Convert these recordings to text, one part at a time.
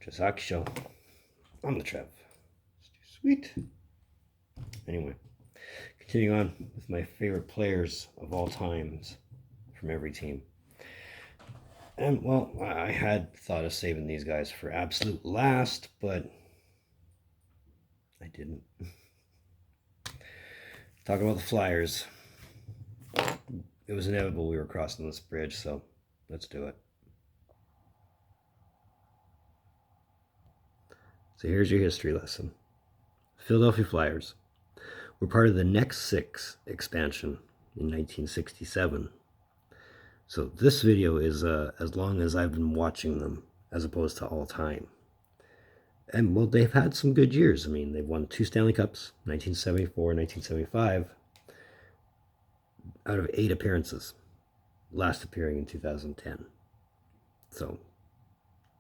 Just hockey show. I'm the Trev. Sweet. Anyway, continuing on with my favorite players of all times from every team. And, well, I had thought of saving these guys for absolute last, but I didn't. Talking about the Flyers. It was inevitable we were crossing this bridge, so let's do it. So here's your history lesson. Philadelphia Flyers were part of the Next Six expansion in 1967. So this video is as long as I've been watching them, as opposed to all time. And, well, they've had some good years. I mean, they've won 2 Stanley Cups, 1974, 1975, out of 8 appearances, last appearing in 2010. So,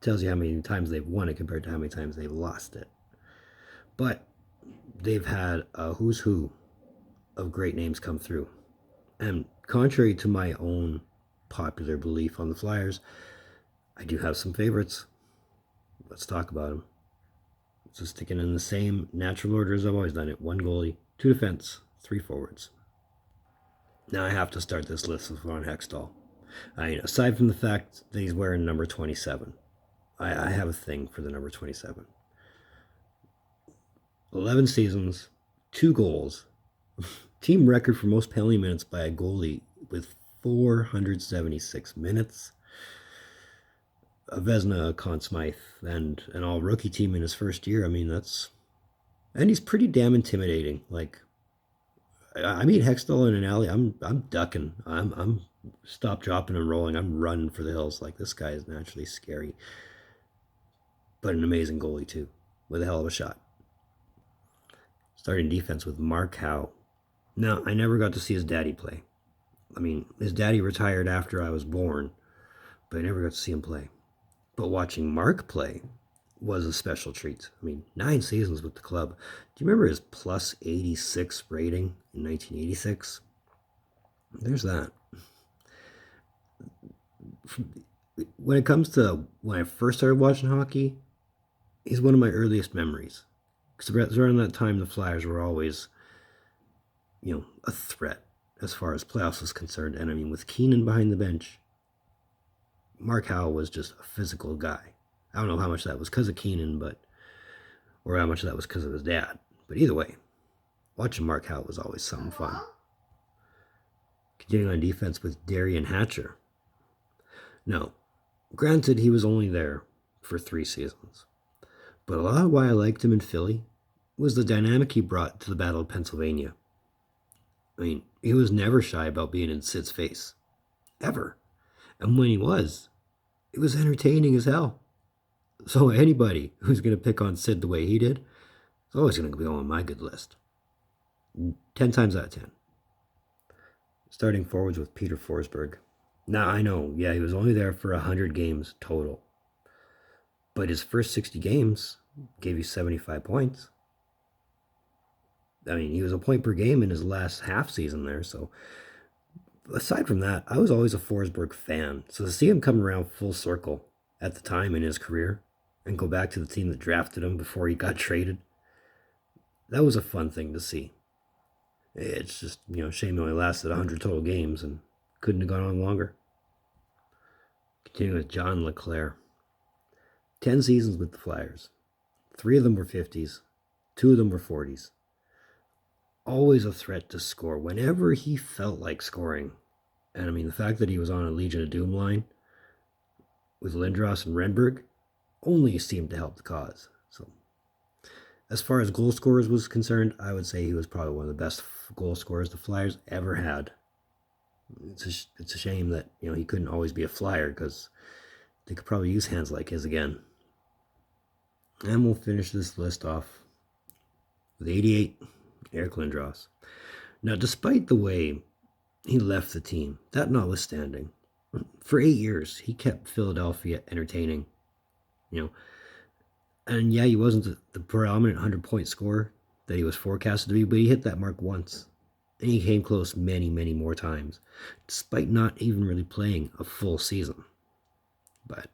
tells you how many times they've won it compared to how many times they've lost it. But they've had a who's who of great names come through. And contrary to my own popular belief on the Flyers, I do have some favorites. Let's talk about them. So sticking in the same natural order as I've always done it. 1 goalie, 2 defense, 3 forwards. Now I have to start this list with Ron Hextall. Aside from the fact that he's wearing number 27, I have a thing for the number 27. 11 seasons, 2 goals, team record for most penalty minutes by a goalie with 476 minutes. A Vezina, a Conn Smythe, and an all-rookie team in his first year. I mean, and he's pretty damn intimidating. Like, I meet Hextall in an alley, I'm ducking. I'm stop, dropping, and rolling. I'm running for the hills. Like, this guy is naturally scary, but an amazing goalie too, with a hell of a shot. Starting defense with Mark Howe. Now, I never got to see his daddy play. I mean, his daddy retired after I was born, but I never got to see him play. But watching Mark play was a special treat. I mean, 9 seasons with the club. Do you remember his plus 86 rating in 1986? There's that. When it comes to when I first started watching hockey, he's one of my earliest memories. Because around that time, the Flyers were always, a threat as far as playoffs was concerned. And I mean, with Keenan behind the bench, Mark Howe was just a physical guy. I don't know how much that was because of Keenan, or how much that was because of his dad. But either way, watching Mark Howe was always something fun. Continuing on defense with Darian Hatcher. Now, granted, he was only there for 3 seasons. But a lot of why I liked him in Philly was the dynamic he brought to the Battle of Pennsylvania. I mean, he was never shy about being in Sid's face. Ever. And when he was, it was entertaining as hell. So anybody who's going to pick on Sid the way he did is always going to be on my good list. 10 times out of 10. Starting forwards with Peter Forsberg. Now, I know, he was only there for 100 games total. But his first 60 games gave you 75 points. I mean, he was a point per game in his last half season there. So, aside from that, I was always a Forsberg fan. So to see him come around full circle at the time in his career and go back to the team that drafted him before he got traded, that was a fun thing to see. It's just, shame he only lasted 100 total games and couldn't have gone on longer. Continuing with John LeClair. 10 seasons with the Flyers. 3 of them were 50s. 2 of them were 40s. Always a threat to score whenever he felt like scoring. And I mean, the fact that he was on a Legion of Doom line with Lindros and Renberg only seemed to help the cause. So, as far as goal scorers was concerned, I would say he was probably one of the best goal scorers the Flyers ever had. It's a shame that, he couldn't always be a Flyer, because they could probably use hands like his again. And we'll finish this list off with 88, Eric Lindros. Now, despite the way he left the team, that notwithstanding, for 8 years, he kept Philadelphia entertaining. And he wasn't the predominant 100-point scorer that he was forecasted to be, but he hit that mark once. And he came close many, many more times, despite not even really playing a full season. But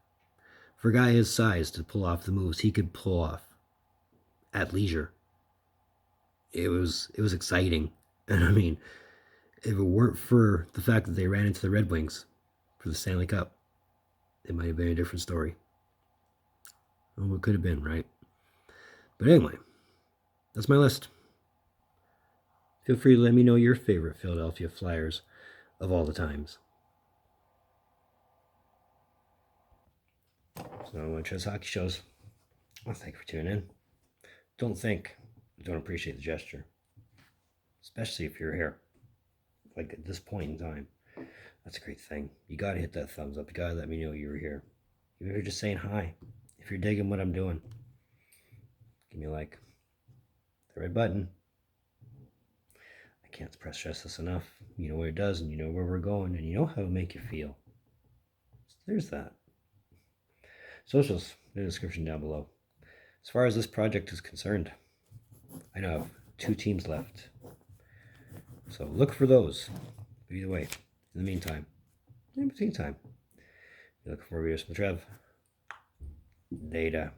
For a guy his size to pull off the moves he could pull off at leisure, it was exciting. And I mean, if it weren't for the fact that they ran into the Red Wings for the Stanley Cup, it might have been a different story. Oh, it could have been, right? But anyway, that's my list. Feel free to let me know your favorite Philadelphia Flyers of all the times. So I want Trevs Hockey Shows. Well, thank you for tuning in. Don't appreciate the gesture. Especially if you're here. Like at this point in time. That's a great thing. You gotta hit that thumbs up. You gotta let me know you were here. Even if you're just saying hi. If you're digging what I'm doing. Give me a like. The red button. I can't stress this enough. You know what it does, and you know where we're going, and you know how it'll make you feel. So there's that. Socials in the description down below. As far as this project is concerned, I now have 2 teams left. So look for those. But either way, in the meantime, in between time, you're looking for videos from Trev. Data.